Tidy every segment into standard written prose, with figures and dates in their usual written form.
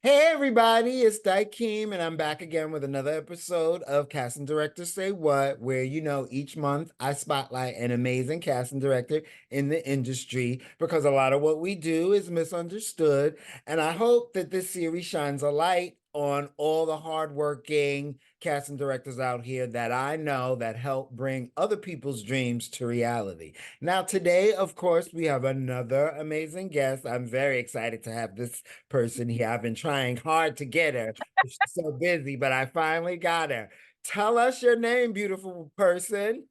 Hey everybody, it's Daikeem, and I'm back again with another episode of Casting Directors Say What, where each month I spotlight an amazing casting director in the industry because a lot of what we do is misunderstood. And I hope that this series shines a light on all the hardworking casting directors out here that I know that help bring other people's dreams to reality. Now, today, of course, we have another amazing guest. I'm very excited to have this person here. I've been trying hard to get her. She's so busy, but I finally got her. Tell us your name, beautiful person.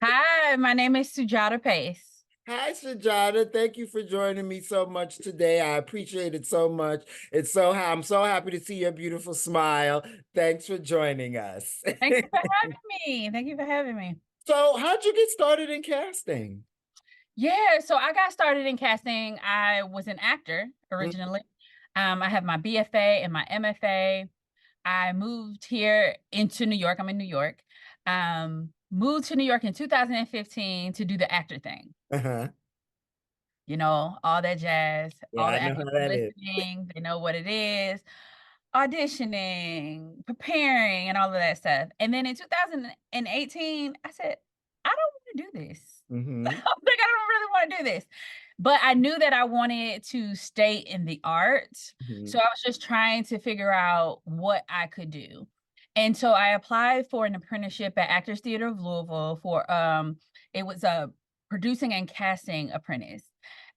Hi, my name is Sujata Pace. Hi, Shajada. Thank you for joining me so much today. I appreciate it so much. I'm so happy to see your beautiful smile. Thanks for joining us. Thank you for having me. Thank you for having me. So, how'd you get started in casting? Yeah, so I got started in casting. I was an actor Mhm. originally. I have my BFA and my MFA. I moved here into New York. I'm in New York. Moved to New York in 2015 to do the actor thing. Uh-huh. All that jazz, Yeah, all I the know actors how are that is. listening. They know what it is, auditioning, preparing, and all of that stuff. And then in 2018, I said, I don't want to do this. I Hmm. was like, I don't really want to do this. But I knew that I wanted to stay in the arts. So Hmm. I was just trying to figure out what I could do. And so I applied for an apprenticeship at Actors Theater of Louisville for it was a producing and casting apprentice.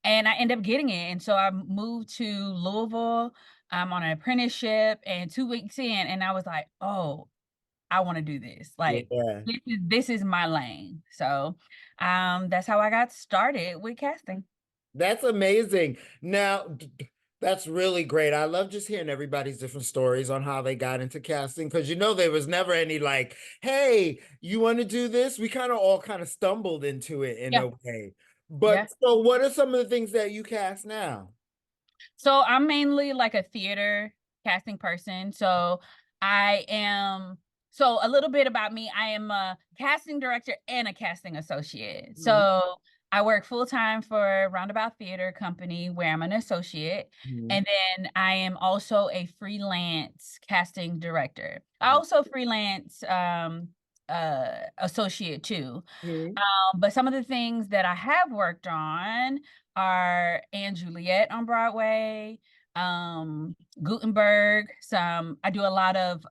And I ended up getting it. And so I moved to Louisville. I'm on an apprenticeship and 2 weeks in, and I was like, oh, I want to do this. Like Yeah. this is my lane. So that's how I got started with casting. That's amazing. Now, that's really great. I love just hearing everybody's different stories on how they got into casting because there was never any like, hey, you want to do this? We kind of all kind of stumbled into it in Yeah. a way. Yeah. But so what are some of the things that you cast now? So I'm mainly like a theater casting person. So I am so a little bit about me. I am a casting director and a casting associate. Mhm. So I work full time for Roundabout Theater Company where I'm an associate. Mhm. And then I am also a freelance casting director. I also freelance associate too. Mhm. But some of the things that I have worked on are Anne Juliet on Broadway, Gutenberg. I do a lot of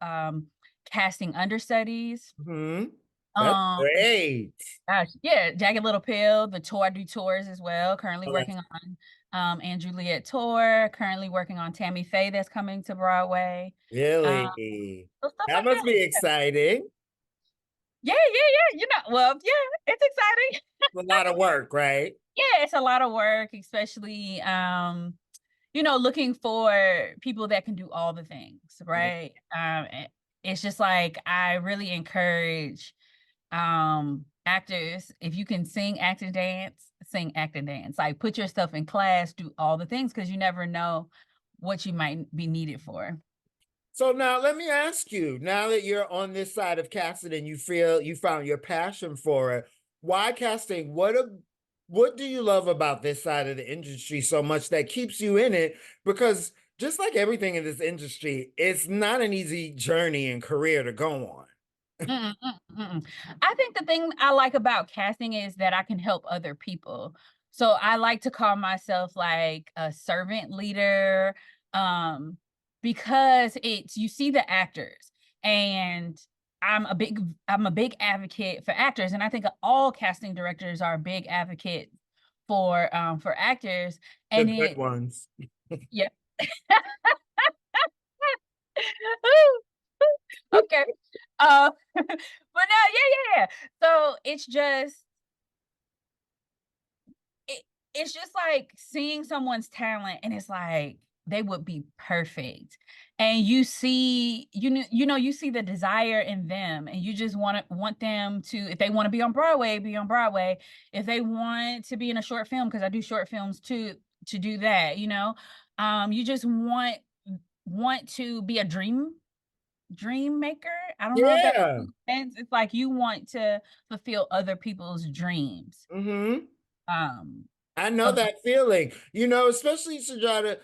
casting understudies. Mhm. That's Um, great. Gosh, yeah, Jagged Little Pill, the tour, I do tours as well. Currently Oh, working on Anne Juliet tour, currently working on Tammy Faye that's coming to Broadway. Um, really? so stuff That like must that. be exciting. Yeah, yeah, yeah. Well, yeah, it's exciting. It's a lot of work, right? Yeah, it's a lot of work, especially looking for people that can do all the things, right? It's just like I really encourage actors, if you can sing, act, and dance, sing, act, and dance. Like put yourself in class, do all the things because you never know what you might be needed for. So now let me ask you, now that you're on this side of casting and you feel you found your passion for it, why casting? What do you love about this side of the industry so much that keeps you in it? Because just like everything in this industry, it's not an easy journey and career to go on. Mm-mm, mm-mm. I think the thing I like about casting is that I can help other people. So I like to call myself like a servant leader, um, because it's you see the actors, and I'm a big advocate for actors, and I think all casting directors are a big advocate for actors, The and good it ones. yeah. Okay. But no, yeah. So it, it's just like seeing someone's talent, and it's like they would be perfect, and you see the desire in them, and you just want them to, if they want to be on Broadway, be on Broadway. If they want to be in a short film, because I do short films too, to do that. You just want to be a dream maker. I don't know if that Yeah. makes sense. It's like you want to fulfill other people's dreams. Hmm. Um, I know so that feeling. Especially Sajada.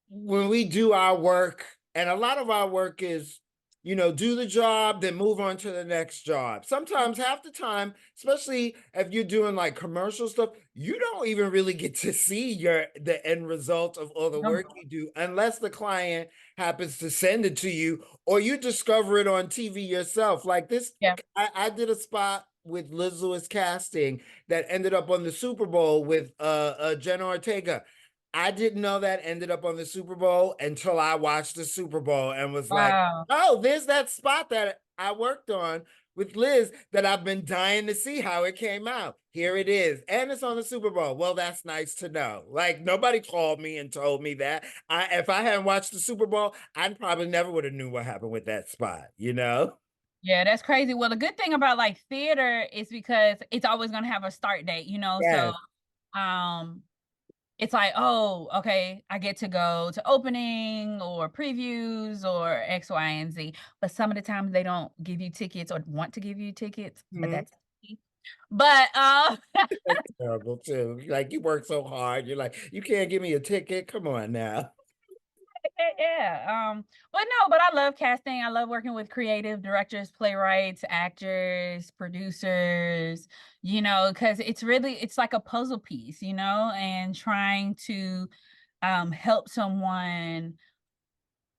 when we do our work, and a lot of our work is, do the job, then move on to the next job. Sometimes half the time, especially if you're doing like commercial stuff, you don't even really get to see the end result of all the work you do unless the client happens to send it to you or you discover it on TV yourself. Like this, Yeah. I did a spot with Liz Lewis casting that ended up on the Super Bowl with Jenna Ortega. I didn't know that ended up on the Super Bowl until I watched the Super Bowl and was like, Wow. oh, there's that spot that I worked on with Liz that I've been dying to see how it came out. Here it is. And it's on the Super Bowl. Well, that's nice to know. Like nobody called me and told me that. If I hadn't watched the Super Bowl, I probably never would have knew what happened with that spot. Yeah, that's crazy. Well, the good thing about like theater is because it's always gonna have a start date, so Yes. um it's like, oh, okay, I get to go to opening or previews or X, Y, and Z. But some of the times they don't give you tickets or want to give you tickets, but Hmm. that's but That's terrible too. Like you work so hard. You're like, you can't give me a ticket. Come on now. yeah. But no, but I love casting. I love working with creative directors, playwrights, actors, producers, because it's like a puzzle piece, and trying to help someone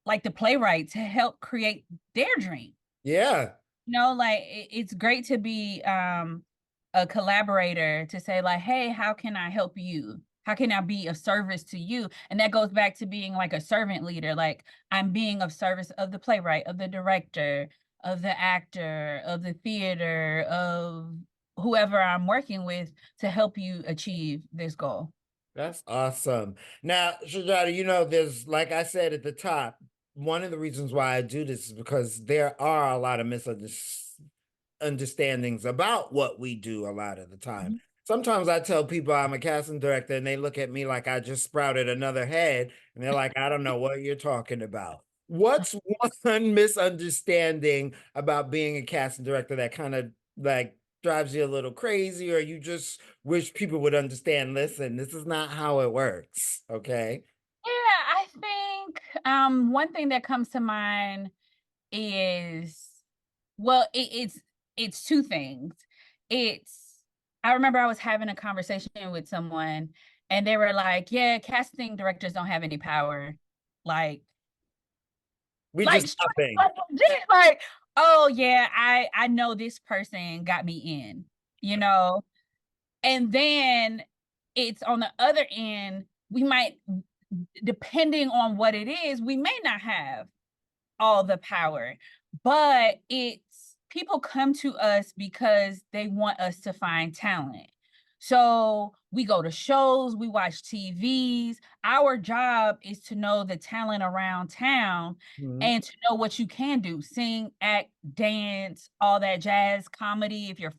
like the playwright to help create their dream. Yeah. Like it's great to be a collaborator to say like, hey, how can I help you? How can I be of service to you? And that goes back to being like a servant leader. Like I'm being of service of the playwright, of the director, of the actor, of the theater, of whoever I'm working with to help you achieve this goal. That's awesome. Now, Shajada, there's, like I said at the top, one of the reasons why I do this is because there are a lot of misunderstandings about what we do a lot of the time. Mhm. Sometimes I tell people I'm a casting director and they look at me like I just sprouted another head and they're like, I don't know what you're talking about. What's one misunderstanding about being a casting director that kind of like drives you a little crazy, or you just wish people would understand? Listen, this is not how it works. Okay. Yeah, I think one thing that comes to mind is well, it's two things. It's I remember I was having a conversation with someone and they were like, "Yeah, casting directors don't have any power." Like We like just straight nothing. like legit, like, "Oh yeah, I know this person got me in." You know? And then it's on the other end, we might depending on what it is, we may not have all the power. But it's people come to us because they want us to find talent. So we go to shows, we watch TVs. Our job is to know the talent around town Mhm. and to know what you can do, sing, act, dance, all that jazz, comedy. If you're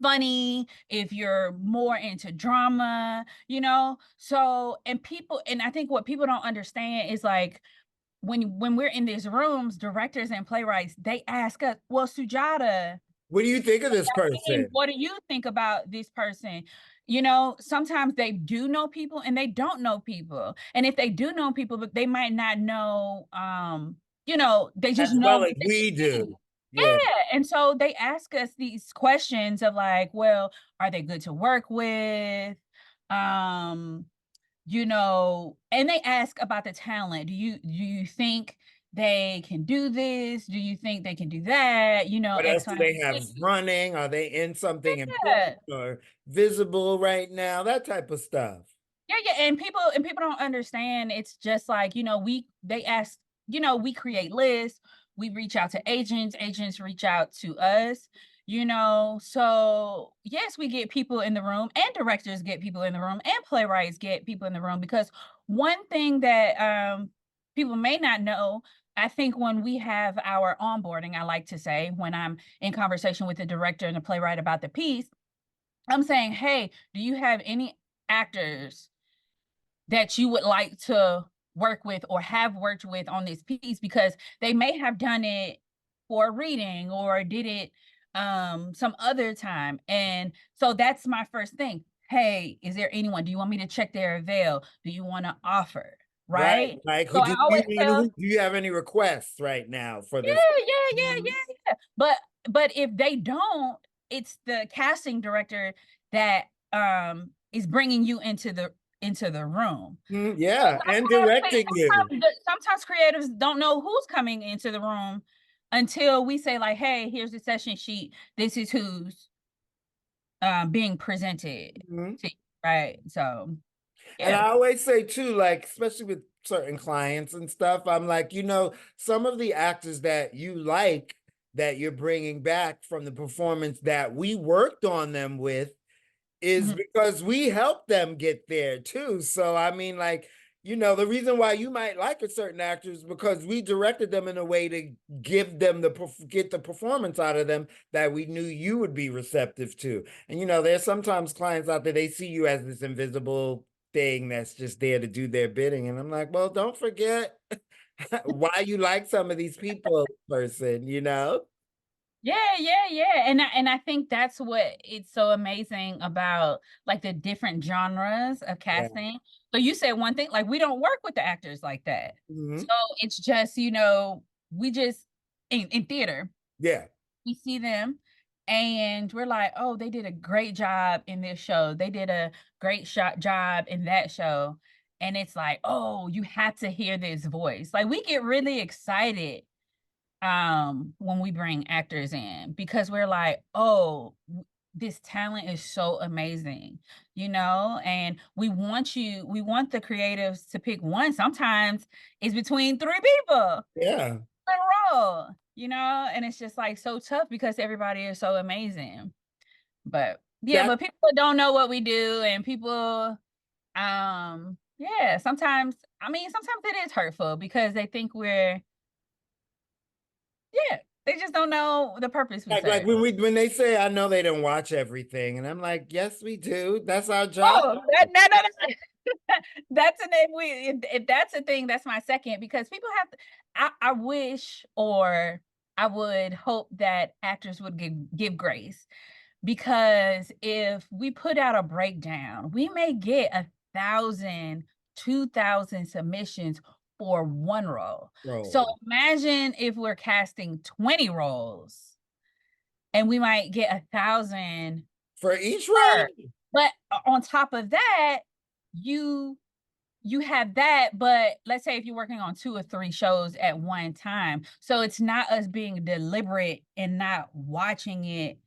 funny, if you're more into drama, So, and I think what people don't understand is like when we're in these rooms, directors and playwrights, they ask us, well, Sujata, What do you think of this person? what do you think about this person? Sometimes they do know people and they don't know people. And if they do know people, but they might not know, they just As know well what as they we can do. do. Yeah. Yeah. And so they ask us these questions of like, well, are they good to work with? Um, and they ask about the talent. Do you think they can do this? Do you think they can do that? What else X, do Y, they and have Z. running? Are they in something important Yeah. or visible right now? That type of stuff. Yeah, yeah, and people don't understand. It's just like, they ask, we create lists, we reach out to agents reach out to us, So yes, we get people in the room and directors get people in the room and playwrights get people in the room because one thing that people may not know, I think when we have our onboarding, I like to say when I'm in conversation with the director and the playwright about the piece, I'm saying, hey, do you have any actors that you would like to work with or have worked with on this piece because they may have done it for a reading or did it some other time. And so that's my first thing. Hey, is there anyone? Do you want me to check their avail? Do you want to offer? Right. right? Like, So who I do you always want? tell, Who do you have any requests right now for yeah, this? yeah, yeah, Mhm. yeah, yeah. But if they don't, it's the casting director that is bringing you into the room. So Yeah, and directing you. sometimes creatives don't know who's coming into the room until we say like, "Hey, here's the session sheet. This is who's being presented Mhm. to you," right? So And yeah. I always say too, like, especially with certain clients and stuff, I'm like, some of the actors that you like that you're bringing back from the performance that we worked on them with is Mhm. because we helped them get there too. So I mean, like, the reason why you might like a certain actor is because we directed them in a way to give them get the performance out of them that we knew you would be receptive to. And there's sometimes clients out there, they see you as this invisible thing that's just there to do their bidding. And I'm like, well, don't forget why you like some of these people, person. Yeah, yeah, yeah. And I think that's what it's so amazing about like the different genres of Yeah. casting. So you said one thing, like we don't work with the actors like that. So Hmm. it's just, we just in theater, Yeah. we see them and we're like, oh, they did a great job in this show. They did a great job in that show. And it's like, oh, you have to hear this voice. Like we get really excited when we bring actors in because we're like, oh, this talent is so amazing, and we want the creatives to pick one. Sometimes it's between three people Yeah. in a row, and it's just like so tough because everybody is so amazing. But yeah, That but people don't know what we do, and people yeah, sometimes it is hurtful because they think we're, yeah, they just don't know the purpose we like serve. when they say I know they didn't watch everything, and I'm like, yes, we do. That's our job. Oh, that's an if that's a thing, that's my second because people have to, I wish or I would hope that actors would give grace because if we put out a breakdown, we may get 1,000, 2,000 submissions for one role. So Bro, imagine if we're casting 20 roles and we might get 1,000 for each per. role. But on top of that, you you have that, but let's say if you're working on two or three shows at one time, so it's not us being deliberate and not watching it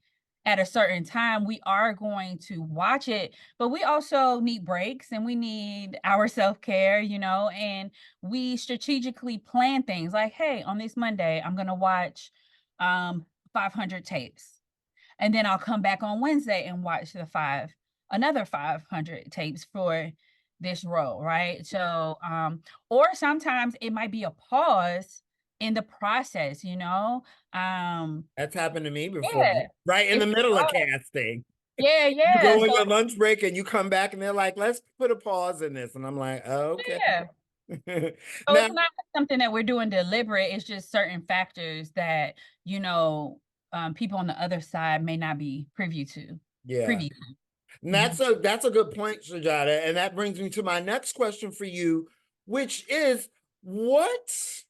at a certain time. We are going to watch it, but we also need breaks and we need our self-care, and we strategically plan things like, hey, on this Monday, I'm going to watch 500 tapes. And then I'll come back on Wednesday and watch another 500 tapes for this role, right? So, or sometimes it might be a pause in the process, That's happened to me before. Yeah. Right in If the you middle of pause, casting. yeah, You yeah. go on So your lunch break and you come back and they're like, let's put a pause in this. And I'm like, oh, okay. yeah. So Now, it's not something that we're doing deliberate. It's just certain factors that, people on the other side may not be yeah. privy to. And Mhm. that's a good point, Sujata. And that brings me to my next question for you, which is what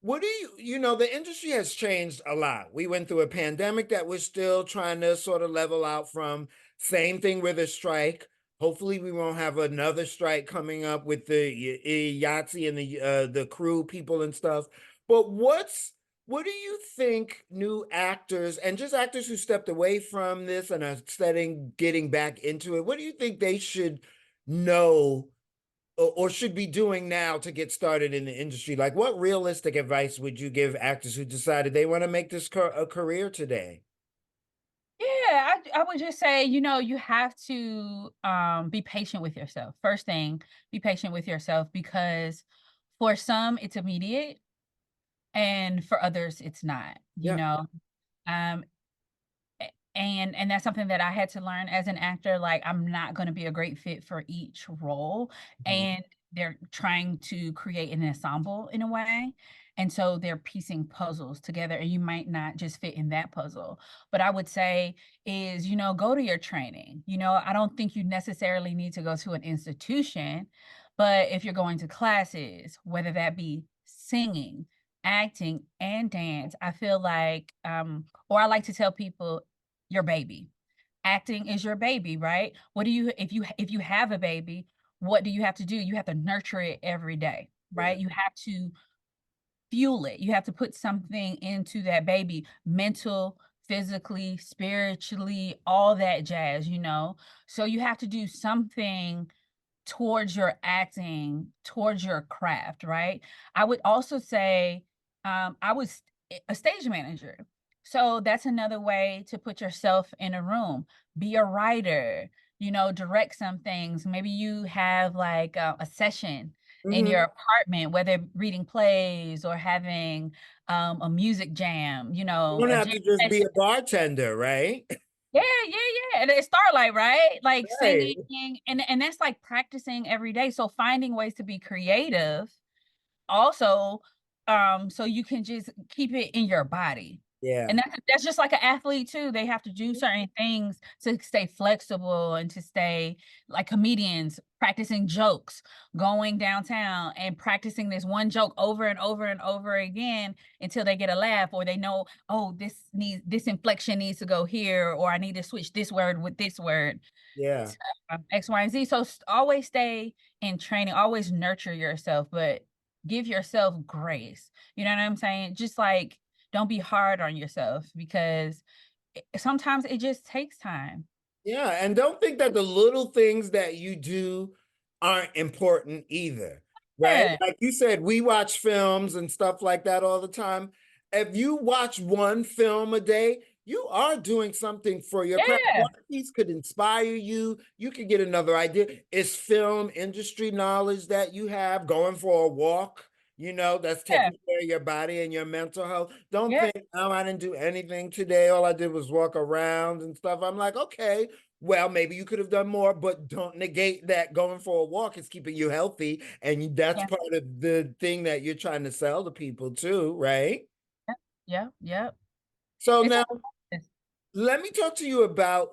the industry has changed a lot. We went through a pandemic that we're still trying to sort of level out from. Same thing with a strike. Hopefully, we won't have another strike coming up with the Yahtzee and the crew people and stuff. But what do you think new actors and just actors who stepped away from this and are getting back into it? What do you think they should know or should be doing now to get started in the industry? Like, what realistic advice would you give actors who decided they want to make this a career today? Yeah, I would just say, you have to be patient with yourself. First thing, be patient with yourself because for some it's immediate and for others it's not, Yeah. Um and that's something that I had to learn as an actor. Like, I'm not going to be a great fit for each role, Mhm. and they're trying to create an ensemble in a way, and so they're piecing puzzles together, and you might not just fit in that puzzle. But I would say is, go to your training. I don't think you necessarily need to go to an institution, But if you're going to classes, whether that be singing, acting, and dance, I feel like, or I like to tell people, your baby. Acting is your baby, right? What do you if you have a baby, what do you have to do? You have to nurture it every day, Yeah. right? You have to fuel it. You have to put something into that baby, mental, physically, spiritually, all that jazz, you know? So you have to do something towards your acting, towards your craft, right? I would also say I was a stage manager. So that's another way to put yourself in a room. Be a writer, you know, direct some things. Maybe you have like a session in Hmm. your apartment, whether reading plays or having a music jam, you You know, don't a have jam to just be session. a bartender, right? Yeah, yeah, yeah. And it's Starlight, right? Like Right. singing and that's like practicing every day. So finding ways to be creative also, so you can just keep it in your body. And Yeah. that's just like an athlete too. They have to do certain things to stay flexible and to stay like comedians practicing jokes, going downtown and practicing this one joke over and over and over again until they get a laugh or they know, oh, this inflection needs to go here, or I need to switch this word with this word. Yeah. X, Y, and Z. So always stay in training, always nurture yourself, but give yourself grace. You know what I'm saying? Just like don't be hard on yourself because sometimes it just takes time. Yeah, and don't think that the little things that you do aren't important either, right? Yeah, Like you said, we watch films and stuff like that all the time. If you watch one film a day, you are doing something for your craft. yeah, One piece could inspire you. You could get another idea. It's film industry knowledge that you have, going for a walk, that's yeah, taking care of your body and your mental health. Don't yeah, think, oh, I didn't do anything today. All I did was walk around and stuff. I'm like, okay, well, maybe you could have done more, but don't negate that going for a walk is keeping you healthy. And that's yeah, part of the thing that you're trying to sell to people too, right? yeah, yeah, yeah. So It's now a let me talk to you about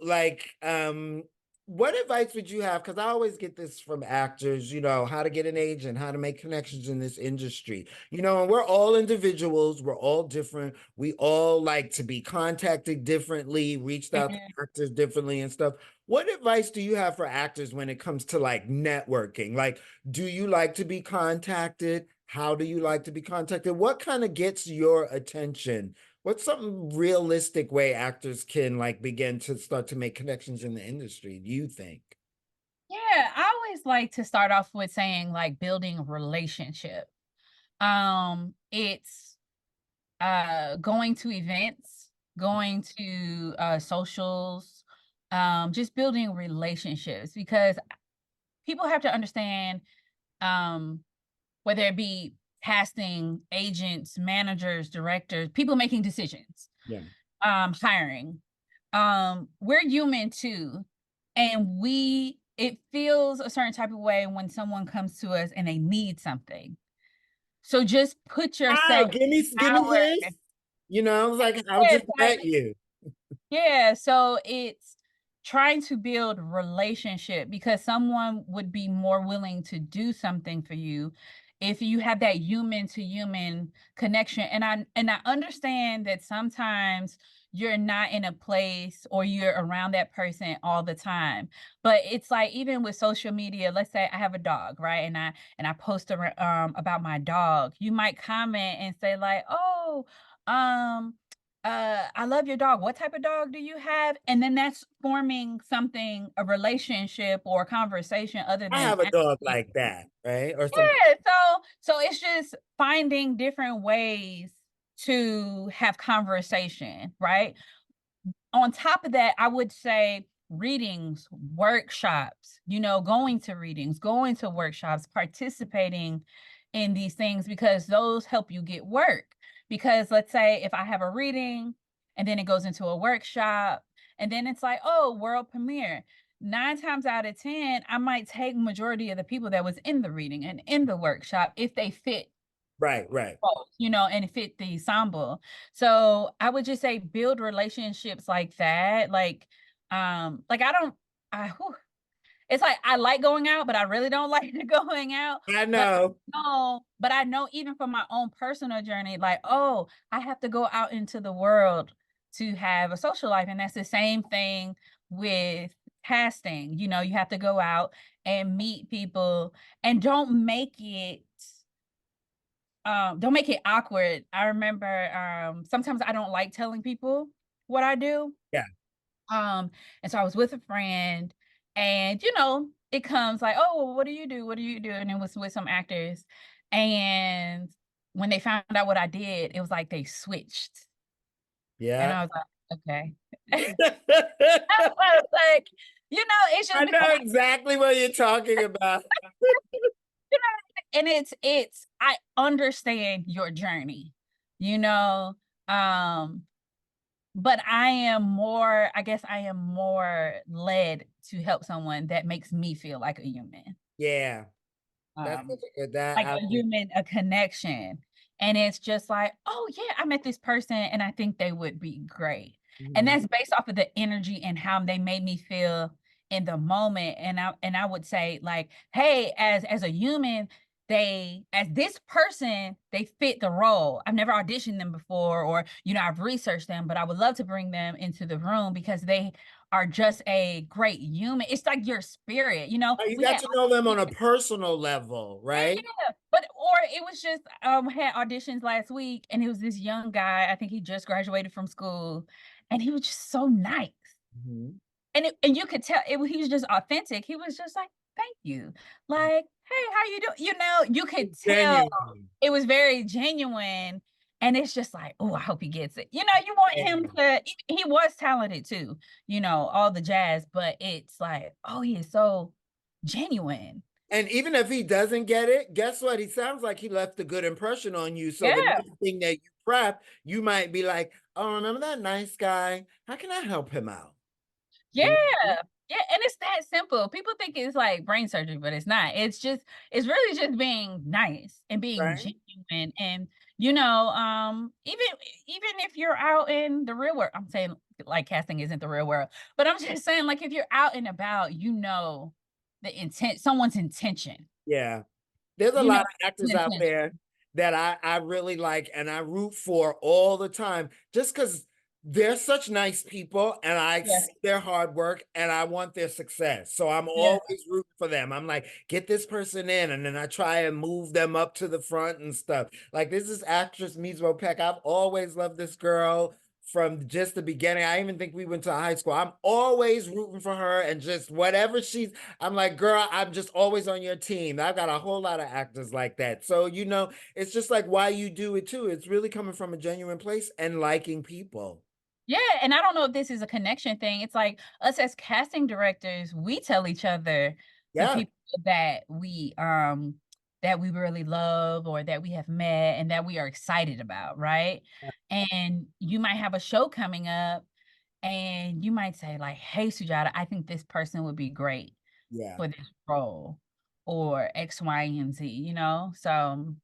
what advice would you have? Because I always get this from actors, how to get an agent, how to make connections in this industry. And we're all individuals, we're all different. We all like to be contacted differently, reached out to Mhm. actors differently and stuff. What advice do you have for actors when it comes to like networking? Like, do you like to be contacted? How do you like to be contacted? What kind of gets your attention? What's some realistic way actors can like begin to start to make connections in the industry, do you think? Yeah, I always like to start off with saying like building a relationship. It's going to events, going to socials, just building relationships because people have to understand, um whether it be casting agents, managers, directors, people making decisions, Yeah. hiring, we're human too, and we it feels a certain type of way when someone comes to us and they need something, so just put Hi, yourself give me our this. I was like, I was Yes, just like at you. yeah, so it's trying to build relationship because someone would be more willing to do something for you if you have that human to human connection. And I understand that sometimes you're not in a place or you're around that person all the time. But it's like even with social media, let's say I have a dog, right? And I post about my dog. You might comment and say like, "Oh, um I love your dog. What type of dog do you have?" And then that's forming something, a relationship or a conversation other I than have a dog asking. like that, right? Or something. Yeah, so it's just finding different ways to have conversation, right? On top of that, I would say readings, workshops, going to readings, going to workshops, participating in these things because those help you get work. Because let's say if I have a reading and then it goes into a workshop and then it's like, oh, world premiere. 9 times out of 10, I might take majority of the people that was in the reading and in the workshop if they fit Right, right. both, and fit the ensemble. So I would just say build relationships like that. Like I don't I whew, It's like I like going out, but I really don't like going out. I But know. I know even from my own personal journey, like, oh, I have to go out into the world to have a social life. And that's the same thing with casting. You know, you have to go out and meet people and don't make it awkward. I remember sometimes I don't like telling people what I do. Yeah. Um, and so I was with a friend, and it comes like, oh, well, what do you do? What do you do? And it was with some actors. And when they found out what I did, it was like they switched. And Yeah. I was like, okay. I was like, it's just I because know exactly what you're talking about. and I understand your journey, you know. Um, but I guess I am more led to help someone that makes me feel like a human. Yeah. That's Um, such a good that like I a human, a connection. And it's just like, oh yeah, I met this person and I think they would be great. And mhm. that's based off of the energy and how they made me feel in the moment. And I would say, like, hey, as a human, as this person, they fit the role. I've never auditioned them before, or I've researched them, but I would love to bring them into the room because they are just a great human. It's like your spirit, Oh, you we got had to know them on a personal level, right? yeah, but or it was just had auditions last week, and it was this young guy. I think he just graduated from school, and he was just so nice. Mhm. And you could tell he was just authentic. He was just like, "Thank you," like, "Hey, how you doing?" You could tell Genuine. it was very genuine, and it's just like, "Oh, I hope he gets it." You want him Yeah. to. He was talented too, all the jazz, but it's like, oh, he is so genuine. And even if he doesn't get it, guess what? He sounds like he left a good impression on you. So the Yeah. next thing that you prep, you might be like, "Oh, remember that nice guy? How can I help him out?" Yeah. You know? Yeah, and it's that simple. People think it's like brain surgery, but it's not. It's really just being nice and being Right? genuine. And even if you're out in the real world, I'm saying like casting isn't the real world, but I'm just saying, like, if you're out and about, the intent, someone's intention. Yeah. There's a You know lot of actors out intention. there that I really like and I root for all the time just because they're such nice people and I Yeah. see their hard work and I want their success. So I'm Yeah. always rooting for them. I'm like, get this person in, and then I try and move them up to the front and stuff. Like this is actress Mizro Peck. I've always loved this girl from just the beginning. I even think we went to high school. I'm always rooting for her and just whatever I'm like, girl, I'm just always on your team. I've got a whole lot of actors like that. So, it's just like why you do it too. It's really coming from a genuine place and liking people. Yeah, and I don't know if this is a connection thing. It's like us as casting directors, we tell each other the Yeah. people that we really love or that we have met and that we are excited about, right? And you might have a show coming up and you might say like, "Hey Sujata, I think this person would be great Yeah. for this role," or X, Y, and Z, So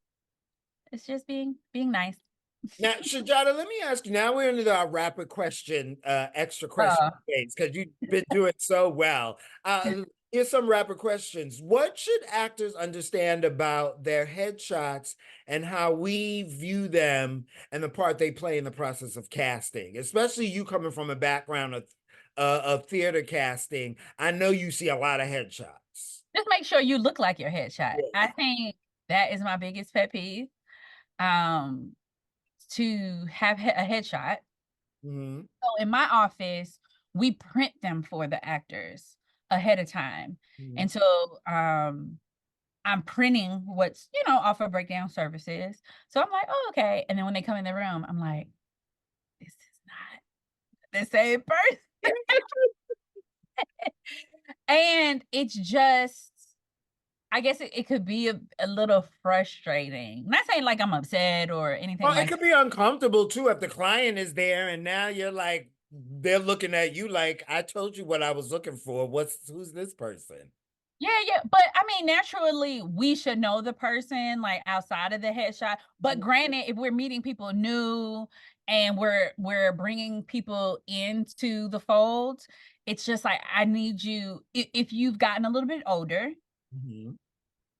it's just being nice. Now, Shajada, let me ask you. Now we're into our rapid question, extra question Uh, phase because you've been doing so well. Here's some rapid questions. What should actors understand about their headshots and how we view them and the part they play in the process of casting? Especially you coming from a background of theater casting. I know you see a lot of headshots. just make sure you look like your headshot. I Yes. think that is my biggest pet peeve. Um, to have a headshot. Hmm. So in my office, we print them for the actors ahead of time. Hmm. And so I'm printing what's, offer breakdown services. So I'm like, oh, okay. And then when they come in the room, I'm like, this is not the same person. And it's just, I guess it could be a little frustrating. Not saying like I'm upset or anything Well, it like could be uncomfortable too if the client is there and now you're like, they're looking at you like, I told you what I was looking for. Who's this person? Yeah, yeah. But I mean, naturally, we should know the person like outside of the headshot. But granted, if we're meeting people new and we're bringing people into the fold, it's just like I need you if you've gotten a little bit older. Mhm.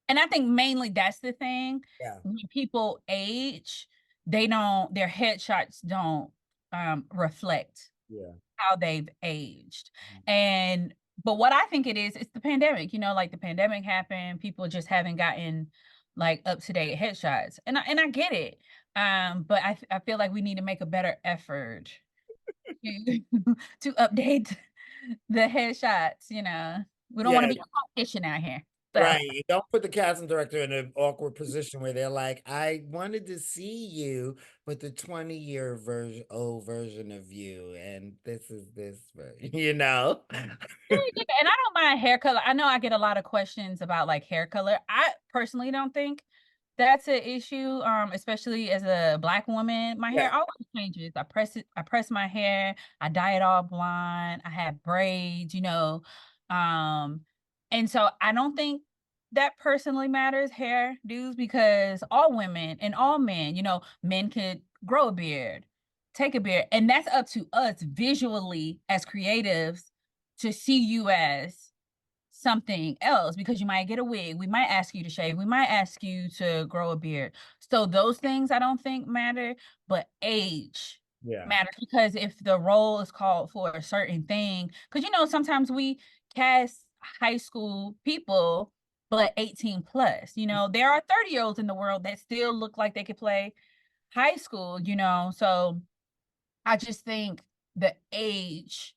And I think mainly that's the thing. Yeah, When people age, they don't their headshots don't reflect yeah. how they've aged. Mhm. And but what I think it is, it's the pandemic. You know, like the pandemic happened, people just haven't gotten like up to date headshots, and I get it. But I feel like we need to make a better effort to to update the headshots. You know, we don't want to Yeah, be competition out here. So right. Don't put the casting director in an awkward position where they're like, I wanted to see you, but the 20-year version old version of you, and this is this version, you know? yeah, and I don't mind hair color. I know I get a lot of questions about like hair color. I personally don't think that's an issue, especially as a black woman. My Yeah, hair always changes. I press my hair, I dye it all blonde, I have braids, you know. Um, and so I don't think that personally matters, hair dues, because all women and all men, you know, men could grow a beard, take a beard, and that's up to us visually as creatives to see you as something else because you might get a wig. We might ask you to shave. We might ask you to grow a beard. So those things I don't think matter, but age yeah, matters because if the role is called for a certain thing, because you know, sometimes we cast high school people, but 18 plus, you know, there are 30-year-olds in the world that still look like they could play high school, you know. So I just think the age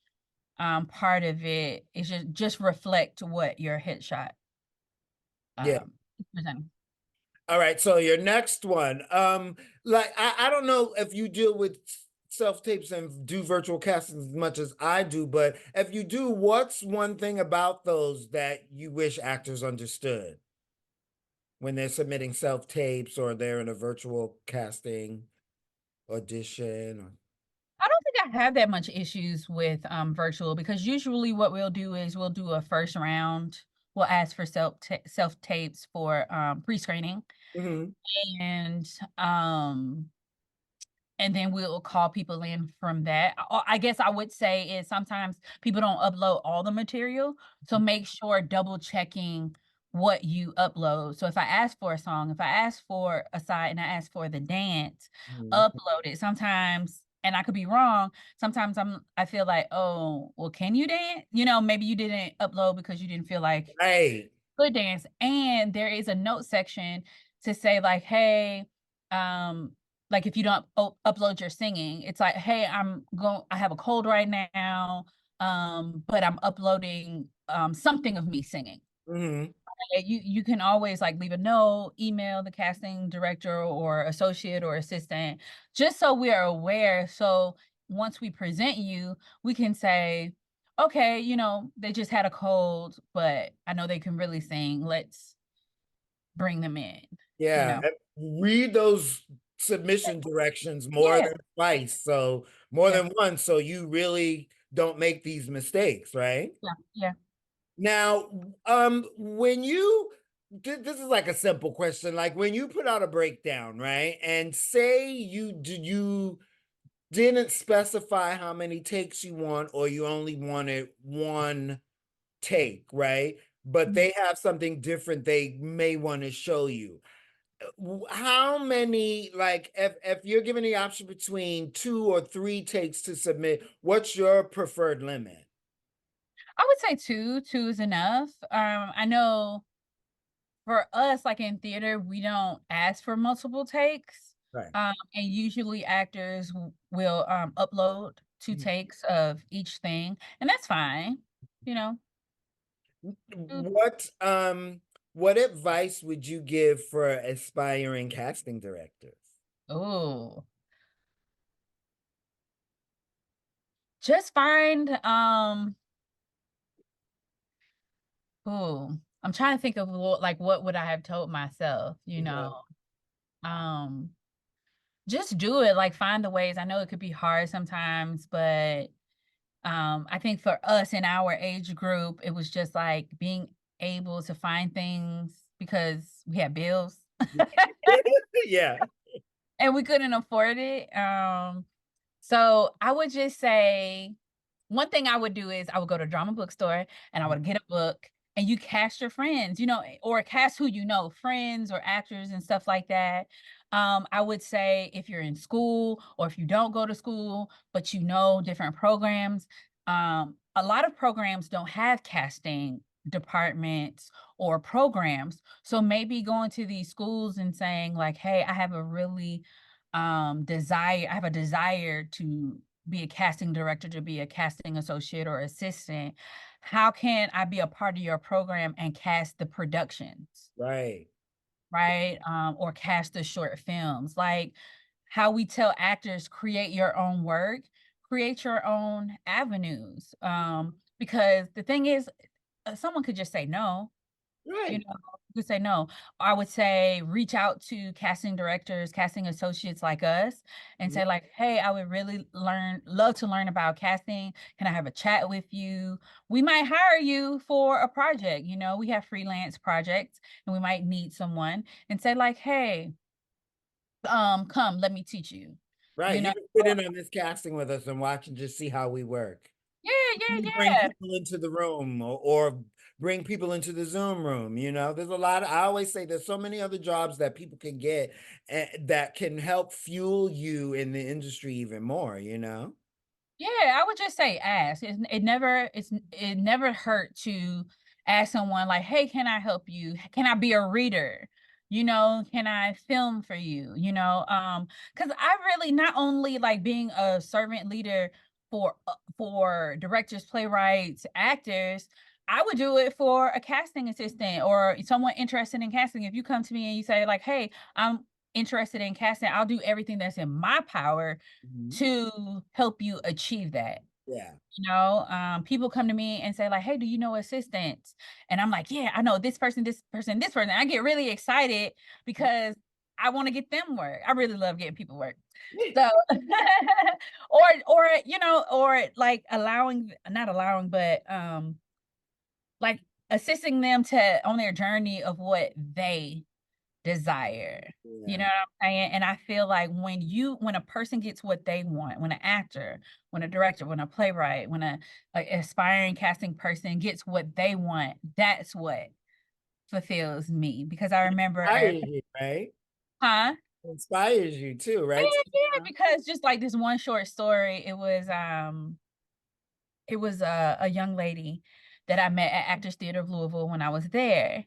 part of it is just reflect what your headshot yeah. is presenting. All right, so your next one. Like I don't know if you deal with self-tapes and do virtual castings as much as I do, but if you do, what's one thing about those that you wish actors understood when they're submitting self-tapes or they're in a virtual casting audition or I don't think I have that much issues with virtual because usually what we'll do is we'll do a first round. We'll ask for self tapes for pre-screening Mhm. and um and then we'll call people in from that. I guess I would say is sometimes people don't upload all the material, so make sure double checking what you upload. So if I ask for a song, if I ask for a side and I ask for the dance, Mhm. upload it. Sometimes, and I could be wrong. Sometimes I feel like, oh, well, can you dance? You know, maybe you didn't upload because you didn't feel like Right. good dance. And there is a note section to say like, hey, um, like if you don't upload your singing, it's like, hey, I have a cold right now, but I'm uploading something of me singing. Mhm. You can always like leave a note, email the casting director or associate or assistant, just so we are aware. So once we present you, we can say, okay, you know, they just had a cold, but I know they can really sing. Let's bring them in, you Yeah. know. Read those submission directions more Yeah, than twice. So more yeah, than once, so you really don't make these mistakes, right? yeah, yeah. Now, when you this is like a simple question, like when you put out a breakdown, right? And say you didn't specify how many takes you want, or you only wanted one take, right? But Mhm. they have something different they may want to show you. How many, like, if you're given the option between 2 or 3 takes to submit, what's your preferred limit? I would say two is enough. I know for us, like in theater, we don't ask for multiple takes. Right. And usually actors will upload 2 takes of each thing, and that's fine. You know. Two- What advice would you give for aspiring casting directors? Oh, just find oh, I'm trying to think of like what would I have told myself, you Uh-huh. know. Um just do it, like find the ways. I know it could be hard sometimes, but I think for us in our age group, it was just like being able to find things because we had bills Yeah. and we couldn't afford it. So I would just say one thing I would do is I would go to drama bookstore and I would get a book and you cast your friends, or cast who you know, friends or actors and stuff like that. I would say if you're in school or if you don't go to school, but you know different programs, a lot of programs don't have casting departments or programs. So maybe going to these schools and saying like, hey, I have a really desire, I have a desire to be a casting director, to be a casting associate or assistant. How can I be a part of your program and cast the productions, Right. right? Or cast the short films. Like how we tell actors, create your own work, create your own avenues. Because the thing is, someone could just say no, you Right. know, you could say no. I would say reach out to casting directors, casting associates like us and Mhm. say like, "Hey, I would really love to learn about casting. Can I have a chat with you? We might hire you for a project, we have freelance projects and we might need someone." And say like, "Hey, come, let me teach you." Right. You You know? can sit in on this casting with us and watch and just see how we work. Yeah, yeah, We bring yeah. people into the room or bring people into the Zoom room. There's a lot of, I always say there's so many other jobs that people can get that can help fuel you in the industry even more. Yeah, I would just say ask. It never hurt to ask someone like, "Hey, can I help you? Can I be a reader? Can I film for you?" Because I really not only like being a servant leader for directors, playwrights, actors. I would do it for a casting assistant or someone interested in casting. If you come to me and you say like, "Hey, I'm interested in casting," I'll do everything that's in my power Mhm. to help you achieve that. Yeah. People come to me and say like, "Hey, do you know assistants?" And I'm like, "Yeah, I know this person, this person, this person." I get really excited because I want to get them work. I really love getting people work. So, or like not allowing, but like assisting them to on their journey of what they desire. You Yeah. know what I'm saying? And I feel like when a person gets what they want, when an actor, when a director, when a playwright, when a aspiring casting person gets what they want, that's what fulfills me. Because I remember, Inspires you, right? huh? Inspires you too, Yeah, right? yeah, because just like this one short story, it was a young lady that I met at Actors Theater of Louisville when I was there.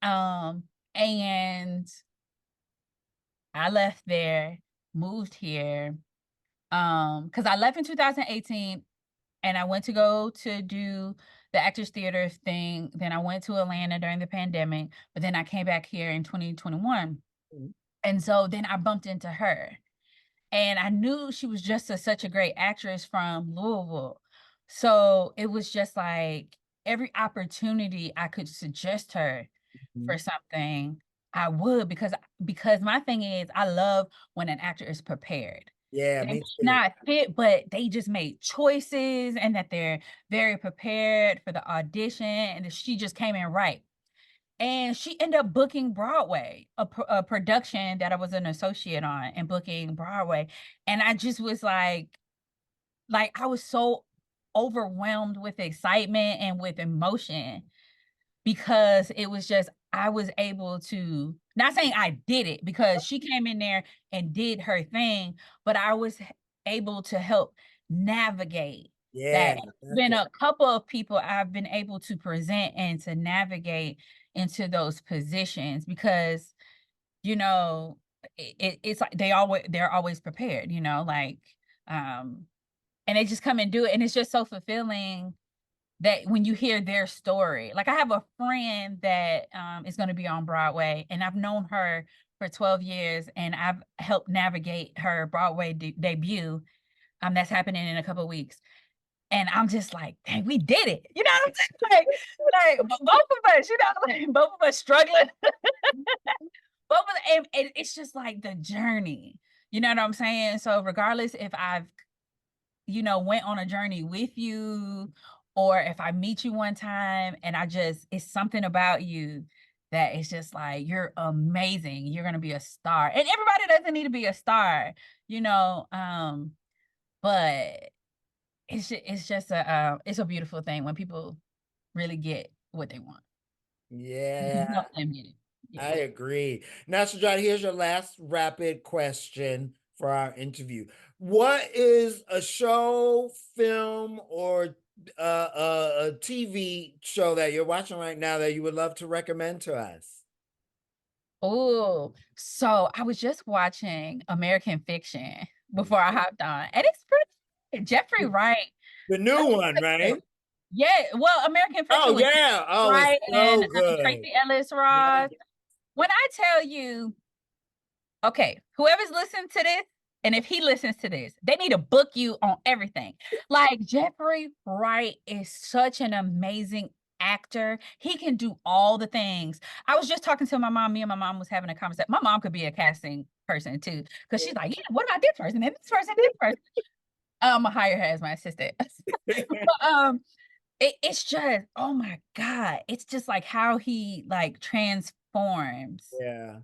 And I left there, moved here, because I left in 2018 and I went to go to do the Actors Theater thing. Then I went to Atlanta during the pandemic, but then I came back here in 2021. Mhm. And so then I bumped into her. And I knew she was just such a great actress from Louisville. So it was just like every opportunity I could suggest her for Mhm. something, I would because my thing is I love when an actor is prepared. Yeah, They may me too. not fit, but they just made choices and that they're very prepared for the audition and that she just came in right. And she ended up booking Broadway, a production that I was an associate on and booking Broadway. And I just was like I was so overwhelmed with excitement and with emotion because it was just I was able to not saying I did it because she came in there and did her thing, but I was able to help navigate that. Yeah, that's Been it. a couple of people I've been able to present and to navigate into those positions because you know it's like they're always prepared, like um and they just come and do it and it's just so fulfilling that when you hear their story. Like I have a friend that is going to be on Broadway, and I've known her for 12 years, and I've helped navigate her Broadway debut. That's happening in a couple of weeks. And I'm just like, dang, we did it. You know what I'm saying? Both of us, like both of us struggling. Both of and it's just like the journey. You know what I'm saying? So regardless if I've went on a journey with you or if I meet you one time and it's something about you that is just like, you're amazing. You're gonna be a star. And everybody doesn't need to be a star, you know. But it's just it's a beautiful thing when people really get what they want. You can Yeah, help them get it. Yeah. I agree. Now, Sujata, here's your last rapid question for our interview. What is a show, film, or a TV show that you're watching right now that you would love to recommend to us? Oh, so I was just watching American Fiction before I hopped on, and it's pretty good. Jeffrey Wright, The new such a one, good show. right? Yeah, well, American Oh, Fiction with Jeffrey yeah. Oh, it's Wright and so good. Tracy Ellis Yeah. Ross. When I tell you, okay, whoever's listening to this, and if he listens to this, they need to book you on everything. Like Jeffrey Wright is such an amazing actor. He can do all the things. I was just talking to my mom. Me and my mom was having a conversation. My mom could be a casting person too, because she's like, yeah, what about this person and this person and this person? I'm gonna hire her as my assistant. But, it's just, oh my God, it's just like how he like transforms. Yeah.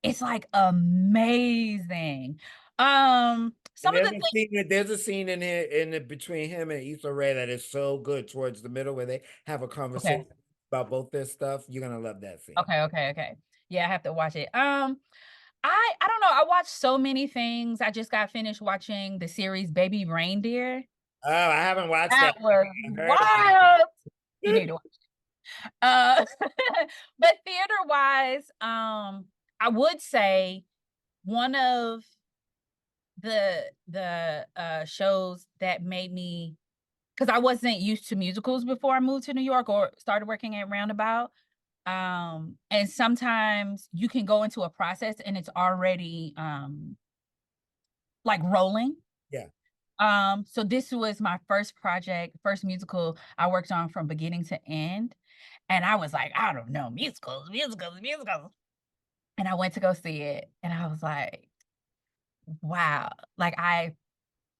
It's like amazing. And Some of the things, there's a scene in here between him and Issa Rae that is so good towards the middle where they have a okay, conversation about both their stuff. You're gonna love that scene. okay. Yeah, I have to watch it. I don't know. I watched so many things. I just got finished watching the series Baby Reindeer. Oh, I haven't watched That that. was I heard about wild. You it. need to watch it. But theater wise, I would say one of the shows that made me, because I wasn't used to musicals before I moved to New York or started working at Roundabout. And sometimes you can go into a process and it's already like rolling. Yeah. So this was my first project, first musical I worked on from beginning to end. And I was like, I don't know, musicals. And I went to go see it and I was like, wow, like I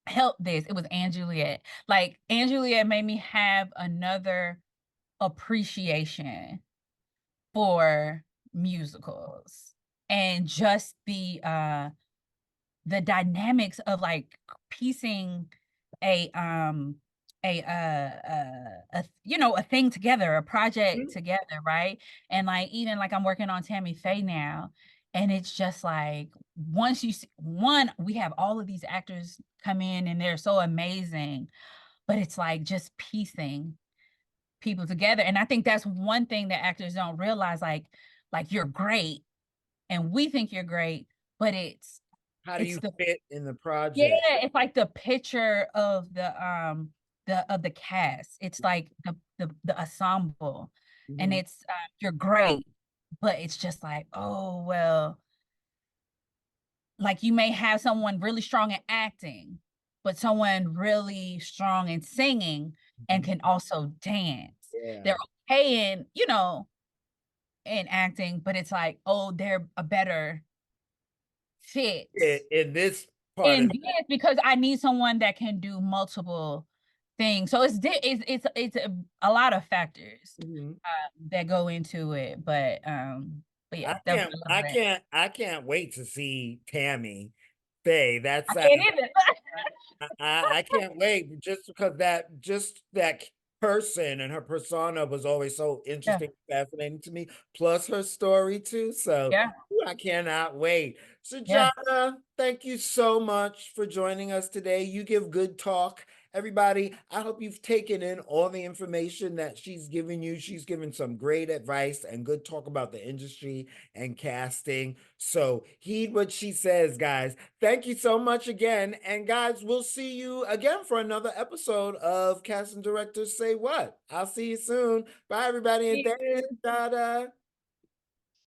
helped this. It was Anne Juliet. Like Anne Juliet made me have another appreciation for musicals and just the dynamics of like piecing a a thing together, a project Mhm. together, right? And like even like I'm working on Tammy Faye now, and it's just like once you see one, we have all of these actors come in and they're so amazing, but it's like just piecing people together. And I think that's one thing that actors don't realize, like you're great and we think you're great, but How do it's you the fit in the yeah, project? it's like the picture of the cast. It's like the ensemble, and Mhm. it's you're great, but it's just like, oh well, like you may have someone really strong in acting, but someone really strong in singing and Mhm. can also dance. They're Yeah. okay in, in acting, but it's like, oh, they're a better fit In this part in of dance because I need someone that can do multiple things. So it's a lot of factors Mhm. that go into it, but yeah, that I love that. I can't wait to see Tammy Faye. I can't even. I can't wait just because just that person and her persona was always so Yeah, interesting, fascinating to me, plus her story too. So yeah, ooh, I cannot wait. So, yeah. Jana, thank you so much for joining us today. You give good talk. Everybody, I hope you've taken in all the information that she's given you. She's given some great advice and good talk about the industry and casting. So heed what she says, guys. Thank you so much again. And guys, we'll see you again for another episode of Casting Directors Say What. I'll see you soon. Bye, everybody. And See thank you, you. Dada.